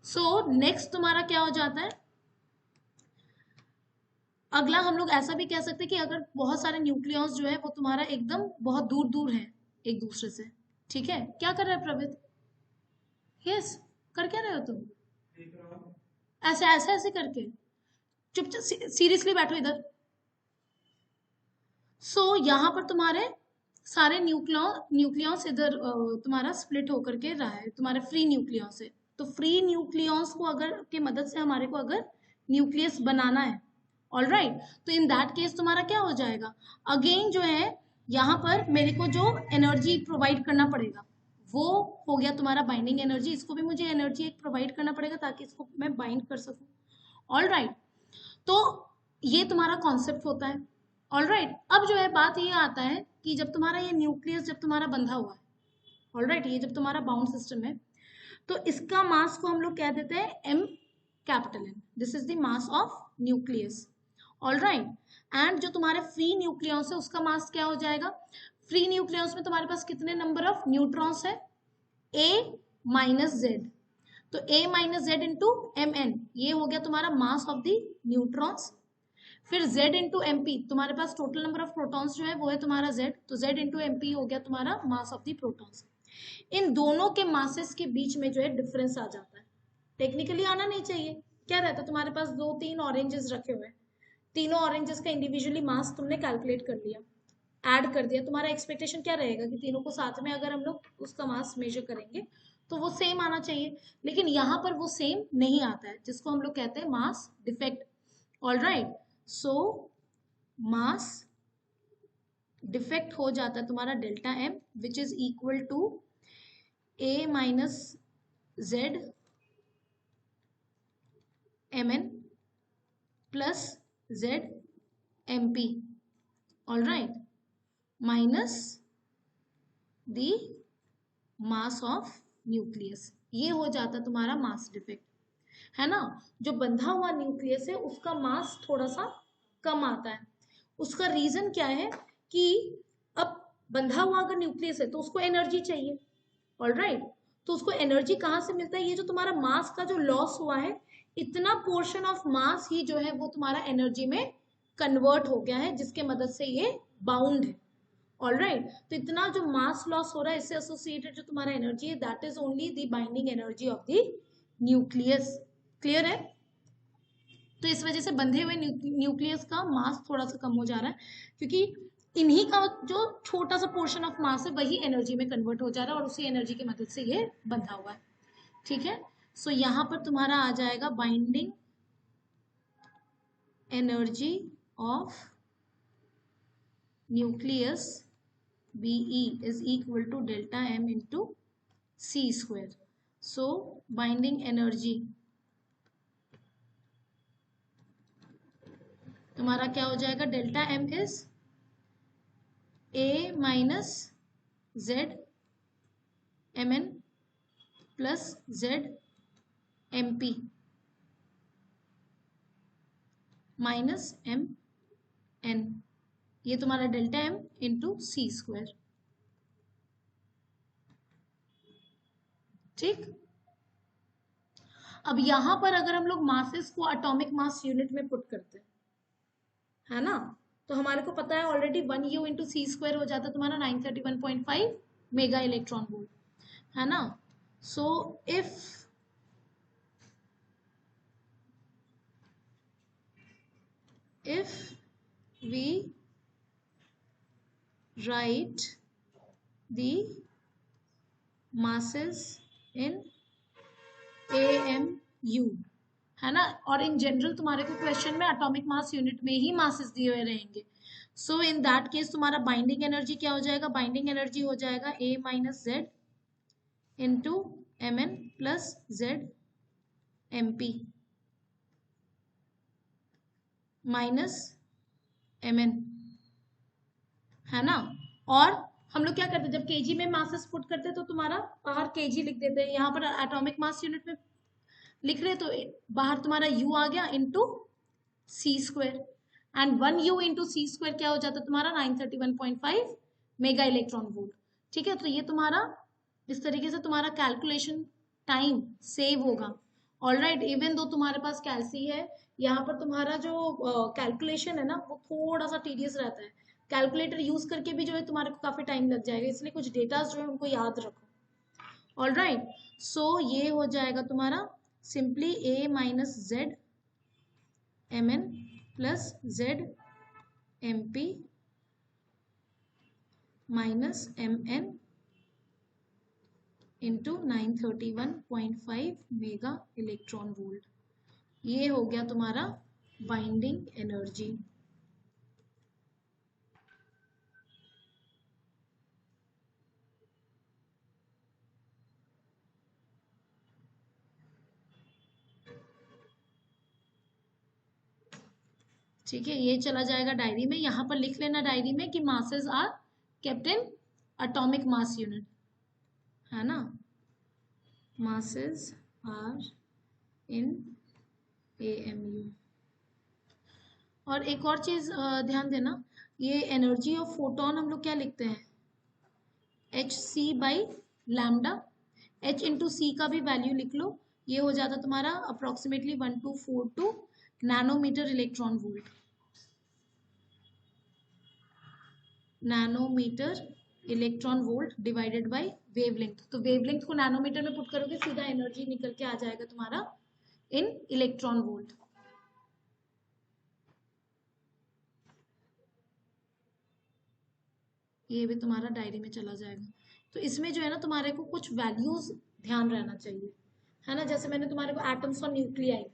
सो नेक्स्ट तुम्हारा क्या हो जाता है, अगला हम लोग ऐसा भी कह सकते हैं कि अगर बहुत सारे न्यूक्लियॉन्स जो है वो तुम्हारा एकदम बहुत दूर दूर है एक दूसरे से। ठीक है, क्या कर रहे हैं प्रवित? यस, कर क्या रहे हो तुम? ऐसे ऐसे ऐसे करके चुपचाप सीरियसली बैठो इधर। सो यहाँ पर तुम्हारे सारे न्यूक्लियॉन्स इधर तुम्हारा स्प्लिट होकर के रहा है तुम्हारे फ्री न्यूक्लियॉन्स से। तो फ्री न्यूक्लियॉन्स को अगर के मदद से हमारे को अगर न्यूक्लियस बनाना है, ऑल राइट, तो इन दैट केस तुम्हारा क्या हो जाएगा, अगेन जो है यहाँ पर मेरे को जो एनर्जी प्रोवाइड करना पड़ेगा वो हो गया तुम्हारा बाइंडिंग एनर्जी। इसको भी मुझे एनर्जी एक प्रोवाइड करना पड़ेगा ताकि इसको मैं बाइंड कर सकूं। ऑल राइट, तो ये तुम्हारा कॉन्सेप्ट होता है। ऑल राइट, अब जो है बात ये आता है कि जब तुम्हारा ये न्यूक्लियस जब तुम्हारा बंधा हुआ है, ऑल राइट, ये जब तुम्हारा बाउंड सिस्टम है, तो इसका मास को हम लोग कह देते हैं M capital N. This is the mass of nucleus. All right, and जो तुम्हारे फ्री न्यूक्लियस है उसका मास क्या हो जाएगा? फ्री न्यूक्लियस में तुम्हारे पास कितने नंबर ऑफ न्यूट्रॉन्स है? A minus Z. तो A minus Z into M N, ये हो गया तुम्हारा मास ऑफ द न्यूट्रॉन्स। फिर z इंटू एम पी, तुम्हारे पास टोटल नंबर ऑफ प्रोटॉन्स जो है वो है तुम्हारा z, तो z इंटू एम पी हो गया तुम्हारा मास ऑफ द प्रोटॉन्स। इन दोनों के मासेस के बीच में जो है डिफरेंस आ जाता है। टेक्निकली आना नहीं चाहिए, क्या रहता है तुम्हारे पास 2-3 ऑरेंजेस रखे हुए हैं, तीनों ऑरेंजेस का इंडिविजुअली मास तुमने कैलकुलेट कर लिया, ऐड कर दिया, तुम्हारा एक्सपेक्टेशन क्या रहेगा कि तीनों को साथ में अगर हम लोग उसका मास मेजर करेंगे तो वो सेम आना चाहिए, लेकिन यहाँ पर वो सेम नहीं आता है, जिसको हम लोग कहते हैं mass defect. All right, so mass defect हो जाता है तुम्हारा delta M, which is equal to A minus Z M N plus Z M P, all right, minus the mass of nucleus. ये हो जाता है तुम्हारा मास डिफेक्ट, है ना। जो बंधा हुआ न्यूक्लियस है उसका मास थोड़ा सा कम आता है। उसका रीजन क्या है कि अब बंधा हुआ अगर न्यूक्लियस है तो उसको एनर्जी चाहिए, ऑल राइट, तो उसको एनर्जी कहाँ से मिलता है? ये जो तुम्हारा मास का जो लॉस हुआ है, इतना पोर्शन ऑफ मास ही जो है वो तुम्हारा एनर्जी में कन्वर्ट हो गया है, जिसके मदद से ये बाउंड है। ऑल राइट, तो इतना जो मास लॉस हो रहा है इससे एसोसिएटेड जो तुम्हारा एनर्जी है, that is only the binding energy of the nucleus. Clear है? तो इस वजह से बंधे हुए न्यूक्लियस का मास थोड़ा सा कम हो जा रहा है, क्योंकि इन्हीं का जो छोटा सा पोर्शन ऑफ मास है वही एनर्जी में कन्वर्ट हो जा रहा है और उसी एनर्जी की मदद से ये बंधा हुआ है। ठीक है, सो यहाँ पर तुम्हारा आ जाएगा binding energy of nucleus BE is equal to delta M into C square. So binding energy तुम्हारा क्या हो जाएगा? Delta M is A minus Z MN plus Z MP minus MN, ये तुम्हारा delta M into C square. ठीक, अब यहां पर अगर हम लोग मासेस को एटॉमिक मास यूनिट में पुट करते हैं, है ना, तो हमारे को पता है already 1U into C square हो जाता है तुम्हारा 931.5 मेगा इलेक्ट्रॉन वोल्ट, है ना। सो if we write the masses in AMU, है ना, और इन जनरल तुम्हारे को क्वेश्चन में एटॉमिक मास यूनिट में ही मासेस दिए हुए रहेंगे। सो इन दैट केस तुम्हारा बाइंडिंग एनर्जी क्या हो जाएगा? बाइंडिंग एनर्जी हो जाएगा A minus Z into MN plus Z MP minus MN, है ना। और हम लोग क्या करते हैं, जब केजी में मासेस पुट करते हैं तो तुम्हारा बाहर केजी लिख देते हैं, यहाँ पर एटॉमिक मास यूनिट में लिख रहे तो बाहर तुम्हारा U आ गया into C square, and 1U into C square क्या हो जाता है तुम्हारा 931.5 मेगा इलेक्ट्रॉन वोल्ट। ठीक है, तो ये तुम्हारा इस तरीके से तुम्हारा कैलकुलेशन टाइम सेव होगा। ऑल राइट, इवन दो तुम्हारे पास कैलसी है, यहाँ पर तुम्हारा जो कैलकुलेशन है ना वो थोड़ा सा टीडियस रहता है, कैलकुलेटर यूज करके भी जो है तुम्हारे को काफी टाइम लग जाएगा, इसलिए कुछ डेटा जो है उनको याद रखो। ऑल राइट, सो ये हो जाएगा तुम्हारा simply A minus Z MN plus Z MP minus MN into 931.5 mega electron volt. ये हो गया तुम्हारा बाइंडिंग एनर्जी। ठीक है, ये चला जाएगा डायरी में। यहाँ पर लिख लेना डायरी में कि masses are kept in atomic mass unit, है ना, मासेस आर इन AMU। और एक और चीज ध्यान देना, ये एनर्जी ऑफ फोटोन हम लोग क्या लिखते हैं, hc/λ। h इंटू सी का भी वैल्यू लिख लो, ये हो जाता तुम्हारा approximately 1242 nanometre electron volt, nanometre electron volt divided by wavelength. तो वेवलेंथ को नैनोमीटर में पुट करोगे, सीधा एनर्जी निकल के आ जाएगा तुम्हारा इन इलेक्ट्रॉन वोल्ट। ये भी तुम्हारा डायरी में चला जाएगा। तो इसमें जो है ना तुम्हारे को कुछ वैल्यूज ध्यान रहना चाहिए, है ना। जैसे मैंने तुम्हारे को एटम्स और न्यूक्लियाई,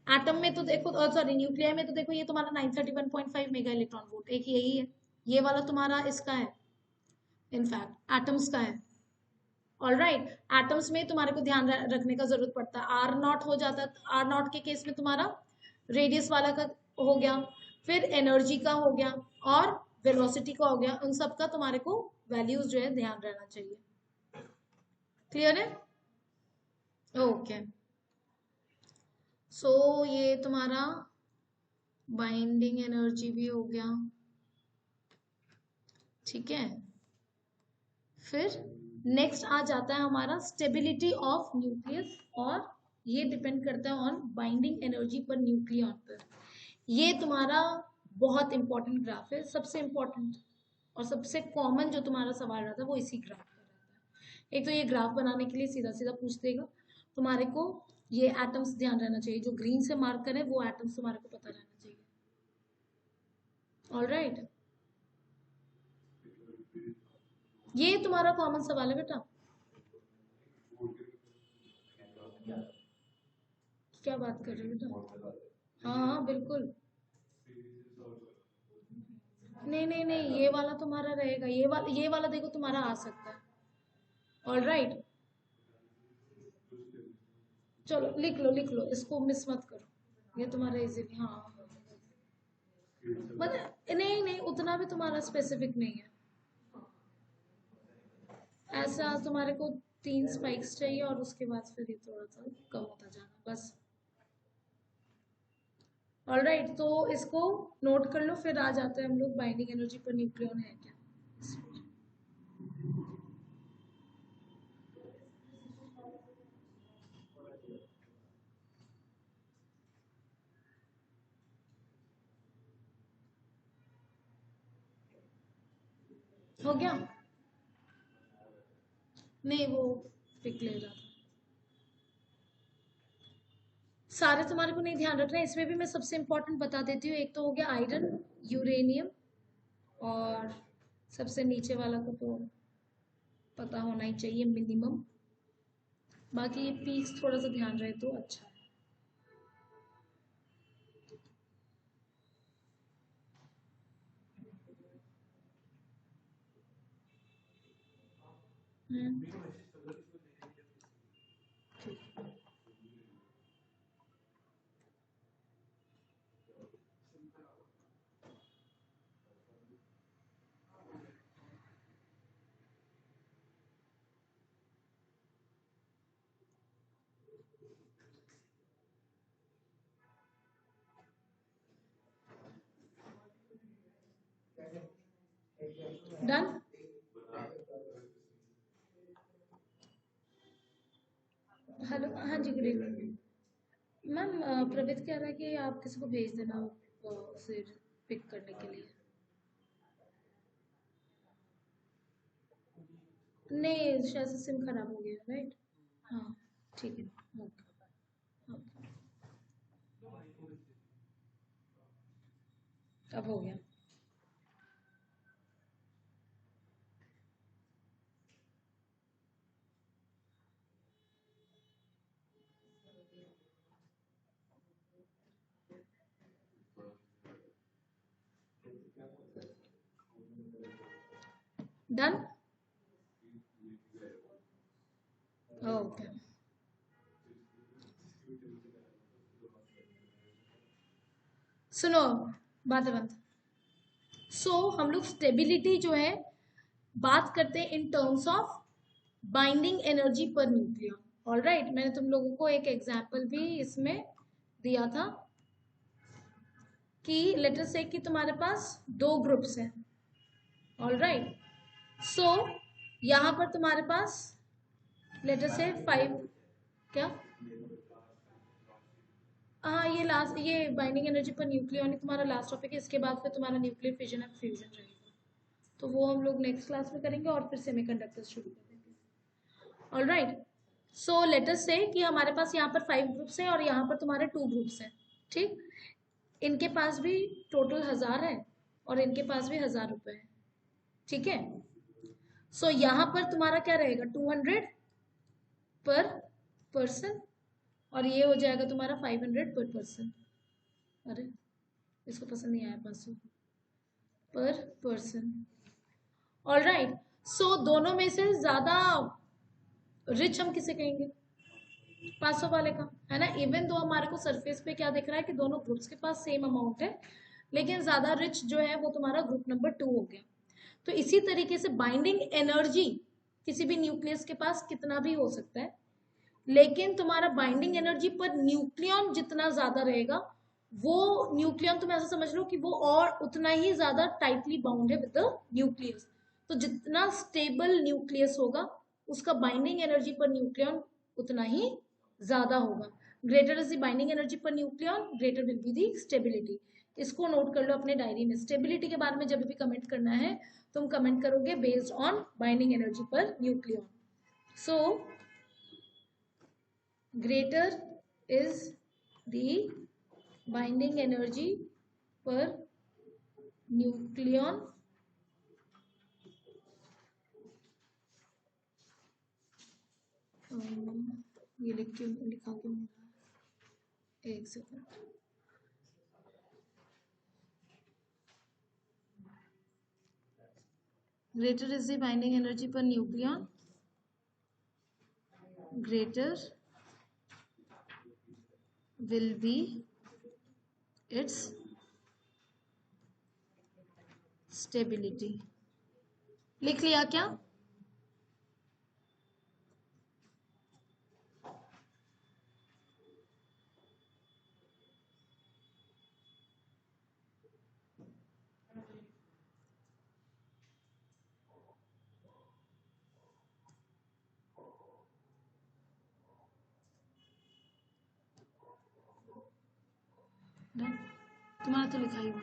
एटम में तो देखो, सॉरी न्यूक्लियाई में तो देखो ये तुम्हारा 931.5 मेगा इलेक्ट्रॉन वोल्ट, एक यही है। ये वाला तुम्हारा इसका है, इनफैक्ट एटम्स का है। ऑल राइट, एटम्स में तुम्हारे को ध्यान रखने का जरूरत पड़ता है, R0 हो जाता है। R0 के केस में तुम्हारा रेडियस वाला का हो गया, फिर एनर्जी का हो गया और वेलोसिटी का हो गया। उन सब का तुम्हारे को वैल्यूज जो है ध्यान रहना चाहिए। क्लियर है? ओके, सो ये तुम्हारा बाइंडिंग एनर्जी भी हो गया, ठीक है। फिर नेक्स्ट आ जाता है हमारा स्टेबिलिटी ऑफ न्यूक्लियस, और ये डिपेंड करता है on binding energy per nucleon पर। ये तुम्हारा बहुत इंपॉर्टेंट ग्राफ है, सबसे इंपॉर्टेंट और सबसे कॉमन जो तुम्हारा सवाल रहता है वो इसी ग्राफ पर रहता है। एक तो ये ग्राफ बनाने के लिए सीधा सीधा पूछ देगा तुम्हारे को, ये एटम्स ध्यान रहना चाहिए, जो ग्रीन से मार्कर है वो एटम्स तुम्हारे को पता रहना चाहिए। ऑल राइट, ये तुम्हारा कॉमन सवाल है बेटा। क्या बात कर रहे हो बेटा? हाँ हाँ बिल्कुल, नहीं नहीं नहीं, ये वाला तुम्हारा रहेगा, ये वाला देखो तुम्हारा आ सकता है। ऑल राइट, चलो लिख लो, इसको मिस मत करो, ये तुम्हारा इजीली, हाँ मतलब नहीं नहीं, उतना भी तुम्हारा स्पेसिफिक नहीं है। ऐसा तुम्हारे को 3 स्पाइक्स चाहिए और उसके बाद फिर ये थोड़ा सा कम होता जाना बस। ऑल राइट, तो इसको नोट कर लो, फिर आ जाते हैं हम लोग बाइंडिंग एनर्जी पर न्यूक्लियन है क्या। हो गया? नहीं, वो पिक ले रहा था। सारे तुम्हारे को नहीं ध्यान रखना है, इसमें भी मैं सबसे इंपॉर्टेंट बता देती हूँ। एक तो हो गया आयरन, यूरेनियम, और सबसे नीचे वाला को तो पता होना ही चाहिए मिनिमम। बाकी ये पीक्स थोड़ा सा ध्यान रहे तो अच्छा है। डन। हेलो, हाँ जी, गुड इवनिंग मैम। प्रवीत कह रहा है कि आप किसी को भेज देना उसे पिक करने के लिए। नहीं, शायद से सिम खराब हो गया, राइट। हाँ ठीक है, ओके ओके, अब हो गया। Done, okay. सुनो, बातें बंद। हम लोग स्टेबिलिटी जो है बात करते हैं in terms of binding energy per nucleon. All right, मैंने तुम लोगों को एक एग्जाम्पल भी इसमें दिया था कि लेटर से कि तुम्हारे पास 2 ग्रुप्स हैं। ऑल राइट, यहां पर तुम्हारे पास लेटर से 5 क्या, हाँ ये लास्ट, ये बाइंडिंग एनर्जी पर न्यूक्लियन तुम्हारा लास्ट टॉपिक है। इसके बाद फिर तुम्हारा न्यूक्लियर फिजन एंड फ्यूजन रहेगा, तो वो हम लोग नेक्स्ट क्लास में करेंगे और फिर सेमीकंडक्टर्स शुरू कर देंगे। All right, late us say कि हमारे पास यहाँ पर 5 ग्रुप्स हैं और यहाँ पर तुम्हारे 2 ग्रुप्स हैं। ठीक, इनके पास भी टोटल 1000 है और इनके पास भी 1000 रुपए है। ठीक है, यहाँ पर तुम्हारा क्या रहेगा, 200 पर पर्सन और ये हो जाएगा तुम्हारा 500 पर पर्सन। अरे इसको पसंद नहीं आया 500 पर पर्सन। ऑल राइट, दोनों में से ज्यादा रिच हम किसे कहेंगे, 500 वाले का, है ना। इवन दो हमारे को सरफेस पे क्या दिख रहा है कि दोनों ग्रुप्स के पास सेम अमाउंट है, लेकिन ज्यादा रिच जो है वो तुम्हारा ग्रुप नंबर 2 हो गया। तो इसी तरीके से बाइंडिंग एनर्जी किसी भी न्यूक्लियस के पास कितना भी हो सकता है, लेकिन तुम्हारा बाइंडिंग एनर्जी पर न्यूक्लियन जितना ज्यादा रहेगा, वो न्यूक्लियन तुम ऐसा समझ लो कि वो और उतना ही ज्यादा टाइटली बाउंड है विद द न्यूक्लियस। तो जितना स्टेबल न्यूक्लियस होगा उसका बाइंडिंग एनर्जी पर न्यूक्लियन उतना ही ज्यादा होगा। Greater is the binding energy per nucleon, greater will be the stability. इसको नोट कर लो अपने डायरी में। स्टेबिलिटी के बारे में जब भी कमेंट करना है तुम कमेंट करोगे based on binding energy per nucleon. So greater is the binding energy per nucleon ये लिखा क्यों, एक second, greater is the binding energy per nucleon, greater will be its stability। लिख लिया क्या? तुम्हारा तो लिखा ही हुआ।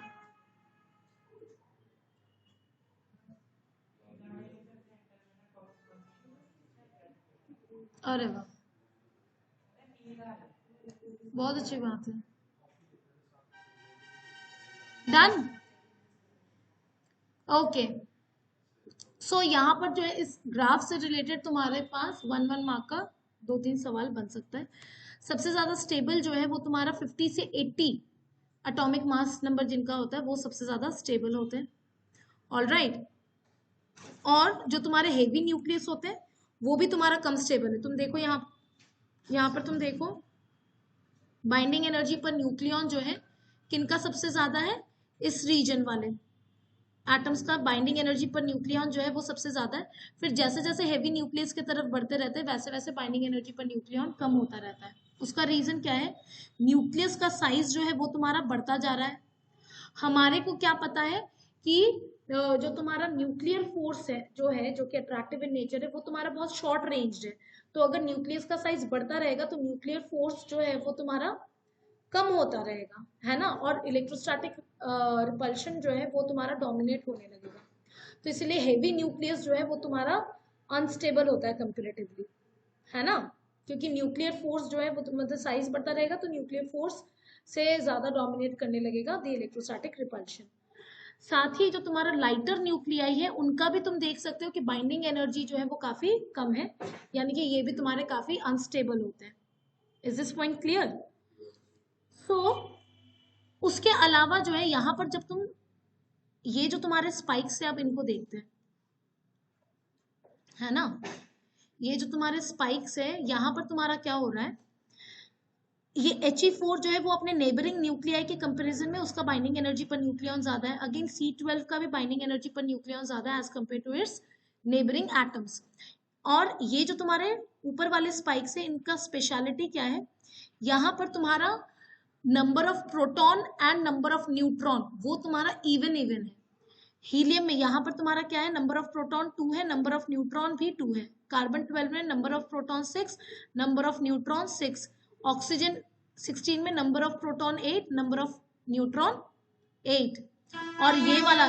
अरे वाह, बहुत अच्छी बात है। Done, okay. यहाँ पर जो है इस ग्राफ से रिलेटेड तुम्हारे पास 1 मार्क का 2-3 सवाल बन सकता है। सबसे ज्यादा स्टेबल जो है वो तुम्हारा 50 से 80 एटॉमिक मास नंबर जिनका होता है वो सबसे ज्यादा स्टेबल होते हैं। ऑल राइट, और जो तुम्हारे हेवी न्यूक्लियस होते हैं वो भी तुम्हारा कम स्टेबल है। तुम देखो यहाँ पर तुम देखो बाइंडिंग एनर्जी पर न्यूक्लियन जो है किनका सबसे ज्यादा है, इस रीजन वाले एटम्स का बाइंडिंग एनर्जी पर न्यूक्लियन जो है वो सबसे ज्यादा है। फिर जैसे जैसे हेवी न्यूक्लियस की तरफ बढ़ते रहते हैं वैसे वैसे बाइंडिंग एनर्जी पर न्यूक्लियन कम होता रहता है। उसका रीजन क्या है, न्यूक्लियस का साइज जो है वो तुम्हारा बढ़ता जा रहा है। हमारे को क्या पता है कि जो तुम्हारा न्यूक्लियर फोर्स है जो कि अट्रैक्टिव इन नेचर है, वो तुम्हारा बहुत शॉर्ट रेंज है। तो अगर न्यूक्लियस का साइज बढ़ता रहेगा तो न्यूक्लियर फोर्स जो है वो तुम्हारा कम होता रहेगा, है ना, और इलेक्ट्रोस्टैटिक रिपल्शन जो है वो तुम्हारा डोमिनेट होने लगेगा। तो इसलिए हेवी न्यूक्लियस जो है वो तुम्हारा अनस्टेबल होता है कंपैरेटिवली, है ना, क्योंकि न्यूक्लियर फोर्स जो है वो मतलब साइज बढ़ता रहेगा तो न्यूक्लियर फोर्स से ज्यादा डोमिनेट करने लगेगा द इलेक्ट्रोस्टैटिक रिपल्शन। साथ ही जो तुम्हारा लाइटर न्यूक्लियाई है उनका भी तुम देख सकते हो कि बाइंडिंग एनर्जी जो है वो काफी कम है, यानी कि ये भी तुम्हारे काफी अनस्टेबल होते हैं। Is this point clear? उसके अलावा जो है यहाँ पर जब तुम ये जो तुम्हारे स्पाइक्स है आप इनको देखते हैं, है ना, ये जो तुम्हारे स्पाइक्स है यहाँ पर तुम्हारा क्या हो रहा है, ये He4 जो है वो अपने नेबरिंग न्यूक्लियाई के कंपैरिजन में उसका बाइंडिंग एनर्जी पर न्यूक्लियन ज्यादा है। अगेन C12 का भी बाइंडिंग एनर्जी पर न्यूक्लियन ज्यादा है as compared to its neighbouring atoms. और ये जो तुम्हारे ऊपर वाले स्पाइक्स है इनका स्पेशलिटी क्या है, यहाँ पर तुम्हारा number of proton and number of neutron वो तुम्हारा इवन है। हीलियम में यहाँ पर तुम्हारा क्या है, नंबर ऑफ प्रोटॉन 2 है, नंबर ऑफ न्यूट्रॉन भी 2 है। कार्बन 12 में number of proton 6, number of neutron 6। Oxygen 16 में number of proton 8, number of neutron 8। और ये वाला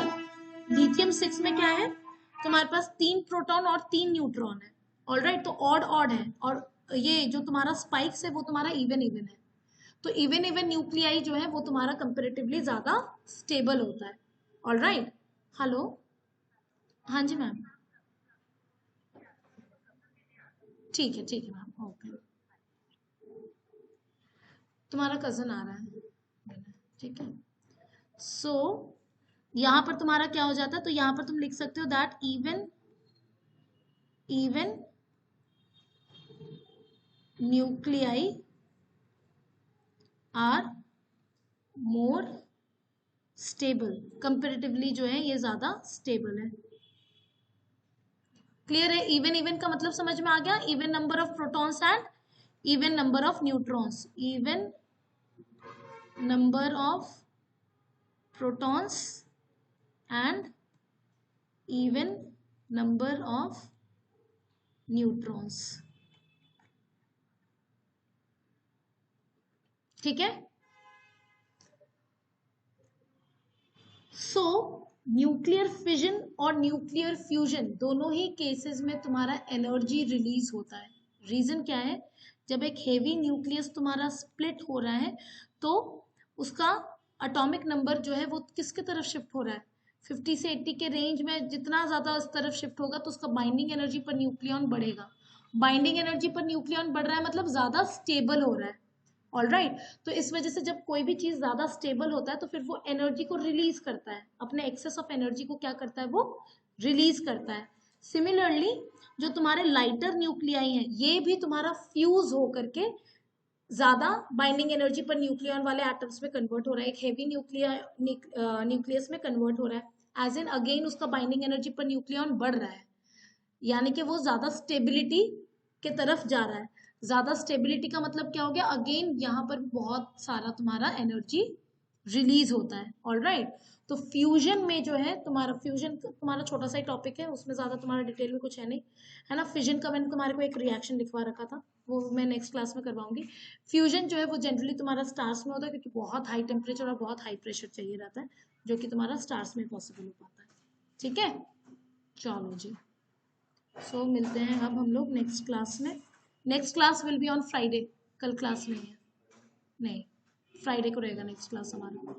लिथियम 6 में क्या है, तुम्हारे पास 3 प्रोटॉन और 3 न्यूट्रॉन है। ऑलराइट, तो ऑड है। और ये जो तुम्हारा स्पाइक्स है वो तुम्हारा इवन है। तो इवन न्यूक्लियाई जो है वो तुम्हारा कंपेरेटिवली ज्यादा स्टेबल होता है। ऑलराइट, हेलो, हाँ जी मैम, ठीक है मैम, ओके। तुम्हारा कजन आ रहा है, ठीक है। सो यहाँ पर तुम्हारा क्या हो जाता है, तो यहाँ पर तुम लिख सकते हो that even nuclei are more stable, comparatively जो है ये ज्यादा स्टेबल है। क्लियर है? इवन का मतलब समझ में आ गया, even number of protons and even number of neutrons, even number of protons and even number of neutrons. ठीक है। सो न्यूक्लियर फिजन और न्यूक्लियर फ्यूजन दोनों ही केसेस में तुम्हारा एनर्जी रिलीज होता है। रीजन क्या है, जब एक हेवी न्यूक्लियस तुम्हारा स्प्लिट हो रहा है तो उसका एटॉमिक नंबर जो है वो किसके तरफ शिफ्ट हो रहा है, 50 से 80 के रेंज में। जितना ज्यादा उस तरफ शिफ्ट होगा तो उसका बाइंडिंग एनर्जी पर न्यूक्लियन बढ़ेगा। बाइंडिंग एनर्जी पर न्यूक्लियन बढ़ रहा है मतलब ज्यादा स्टेबल हो रहा है। ऑलराइट, तो इस वजह से जब कोई भी चीज ज्यादा स्टेबल होता है तो फिर वो एनर्जी को रिलीज करता है, अपने एक्सेस ऑफ एनर्जी को क्या करता है, वो रिलीज करता है। सिमिलरली जो तुम्हारे लाइटर न्यूक्लियाई हैं ये भी तुम्हारा फ्यूज हो करके ज्यादा बाइंडिंग एनर्जी पर न्यूक्लियन वाले एटम्स में कन्वर्ट हो रहा है, एक हेवी न्यूक्लियस में कन्वर्ट हो रहा है। एज इन अगेन उसका बाइंडिंग एनर्जी पर न्यूक्लियन बढ़ रहा है, यानी कि वो ज्यादा स्टेबिलिटी के तरफ जा रहा है। ज्यादा स्टेबिलिटी का मतलब क्या हो गया, अगेन यहाँ पर बहुत सारा तुम्हारा एनर्जी रिलीज होता है। ऑलराइट, तो फ्यूजन में जो है तुम्हारा, फ्यूजन तुम्हारा छोटा सा ही टॉपिक है, उसमें ज्यादा तुम्हारा डिटेल में कुछ है नहीं, है ना। फिजन का मैंने तुम्हारे को एक रिएक्शन लिखवा रखा था, वो मैं नेक्स्ट क्लास में करवाऊंगी। फ्यूजन जो है वो जनरली तुम्हारा स्टार्स में होता है, क्योंकि बहुत हाई टेम्परेचर और बहुत हाई प्रेशर चाहिए रहता है, जो कि तुम्हारा स्टार्स में पॉसिबल हो पाता है। ठीक है, चलो जी। सो मिलते हैं अब हम लोग नेक्स्ट क्लास में। Next class will be on Friday, कल क्लास नहीं है, नहीं फ्राइडे को रहेगा नेक्स्ट क्लास हमारा।